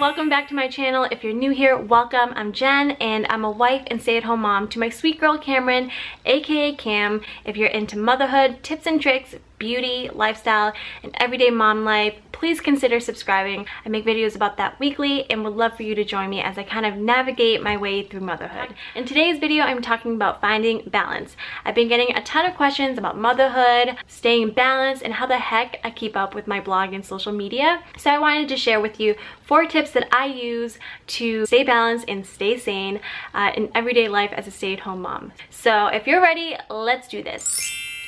Welcome back to my channel. If you're new here, welcome. I'm Jen and I'm a wife and stay-at-home mom to my sweet girl Cameron, aka Cam. If you're into motherhood, tips and tricks, beauty, lifestyle, and everyday mom life, please consider subscribing. I make videos about that weekly and would love for you to join me as I kind of navigate my way through motherhood. In today's video, I'm talking about finding balance. I've been getting a ton of questions about motherhood, staying balanced, and how the heck I keep up with my blog and social media. So I wanted to share with you 4 tips that I use to stay balanced and stay sane in everyday life as a stay-at-home mom. So if you're ready, let's do this.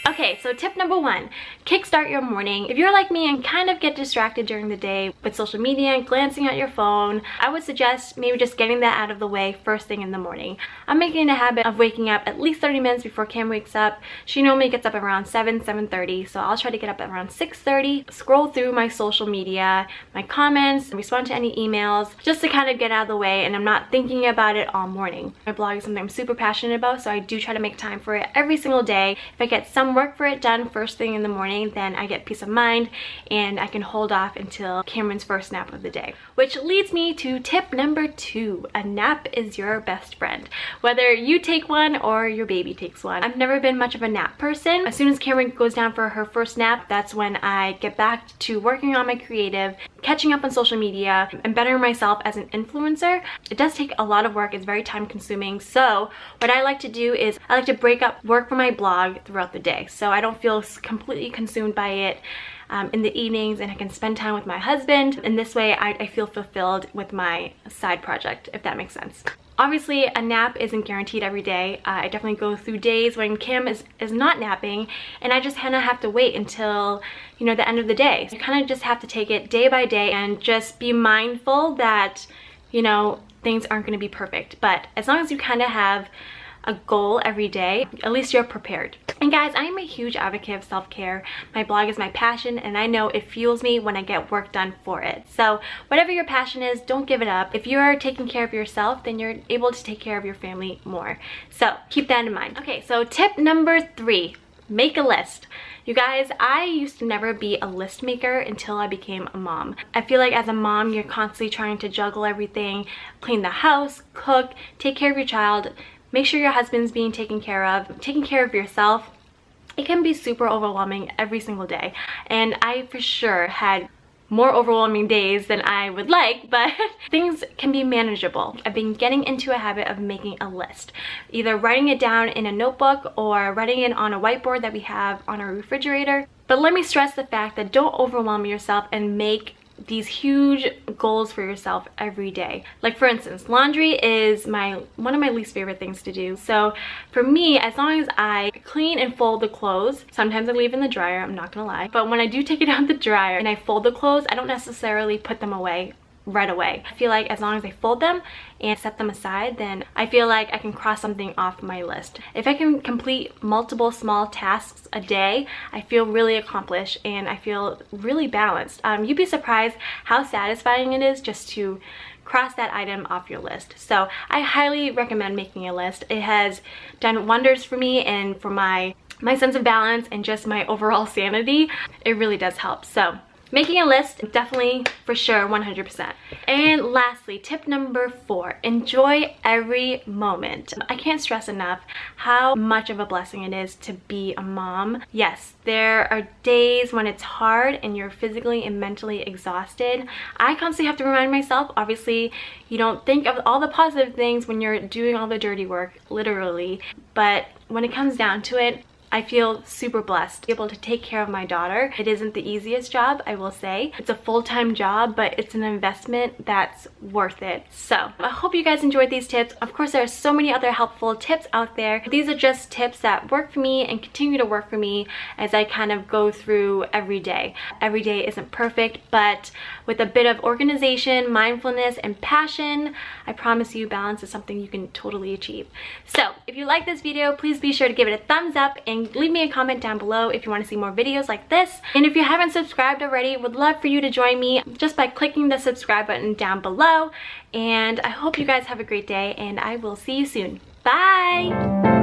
Okay, so tip number 1, kickstart your morning. If you're like me and kind of get distracted during the day with social media and glancing at your phone, I would suggest maybe just getting that out of the way first thing in the morning. I'm making a habit of waking up at least 30 minutes before Cam wakes up. She normally gets up around 7:30, so I'll try to get up at around 6:30, scroll through my social media, my comments, respond to any emails, just to kind of get out of the way and I'm not thinking about it all morning. My blog is something I'm super passionate about, so I do try to make time for it every single day. If I get some work for it done first thing in the morning, then I get peace of mind and I can hold off until Cameron's first nap of the day. Which leads me to tip number 2, a nap is your best friend. Whether you take one or your baby takes one. I've never been much of a nap person. As soon as Cameron goes down for her first nap, that's when I get back to working on my creative, catching up on social media, and bettering myself as an influencer. It does take a lot of work, it's very time consuming. So what I like to do is I like to break up work for my blog throughout the day, so I don't feel completely consumed by it in the evenings, and I can spend time with my husband, and this way I feel fulfilled with my side project, if that makes sense. Obviously, a nap isn't guaranteed every day. I definitely go through days when Cam is not napping, and I just kind of have to wait until, you know, the end of the day. You kind of just have to take it day by day and just be mindful that, you know, things aren't going to be perfect. But as long as you kind of have a goal every day, at least you're prepared. And guys, I am a huge advocate of self-care. My blog is my passion and I know it fuels me when I get work done for it. So whatever your passion is, don't give it up. If you're taking care of yourself, then you're able to take care of your family more. So keep that in mind. Okay, so tip number 3, make a list. You guys, I used to never be a list maker until I became a mom. I feel like as a mom, you're constantly trying to juggle everything, clean the house, cook, take care of your child, make sure your husband's being taken care of, taking care of yourself. It can be super overwhelming every single day. And I for sure had more overwhelming days than I would like, but things can be manageable. I've been getting into a habit of making a list, either writing it down in a notebook or writing it on a whiteboard that we have on our refrigerator. But let me stress the fact that don't overwhelm yourself and make these huge goals for yourself every day. Like for instance, laundry is one of my least favorite things to do. So for me, as long as I clean and fold the clothes, sometimes I leave in the dryer, I'm not gonna lie, but when I do take it out the dryer and I fold the clothes, I don't necessarily put them away right away. I feel like as long as I fold them and set them aside, then I feel like I can cross something off my list. If I can complete multiple small tasks a day, I feel really accomplished and I feel really balanced. You'd be surprised how satisfying it is just to cross that item off your list. So I highly recommend making a list. It has done wonders for me and for my sense of balance and just my overall sanity. It really does help. So making a list, definitely, for sure, 100%. And lastly, tip number 4, enjoy every moment. I can't stress enough how much of a blessing it is to be a mom. Yes, there are days when it's hard and you're physically and mentally exhausted. I constantly have to remind myself, obviously, you don't think of all the positive things when you're doing all the dirty work, literally. But when it comes down to it, I feel super blessed to be able to take care of my daughter. It isn't the easiest job, I will say. It's a full-time job, but it's an investment that's worth it. So I hope you guys enjoyed these tips. Of course, there are so many other helpful tips out there. These are just tips that work for me and continue to work for me as I kind of go through every day. Every day isn't perfect, but with a bit of organization, mindfulness, and passion, I promise you balance is something you can totally achieve. So if you like this video, please be sure to give it a thumbs up and leave me a comment down below if you want to see more videos like this. And if you haven't subscribed already, would love for you to join me just by clicking the subscribe button down below. And I hope you guys have a great day and I will see you soon. Bye!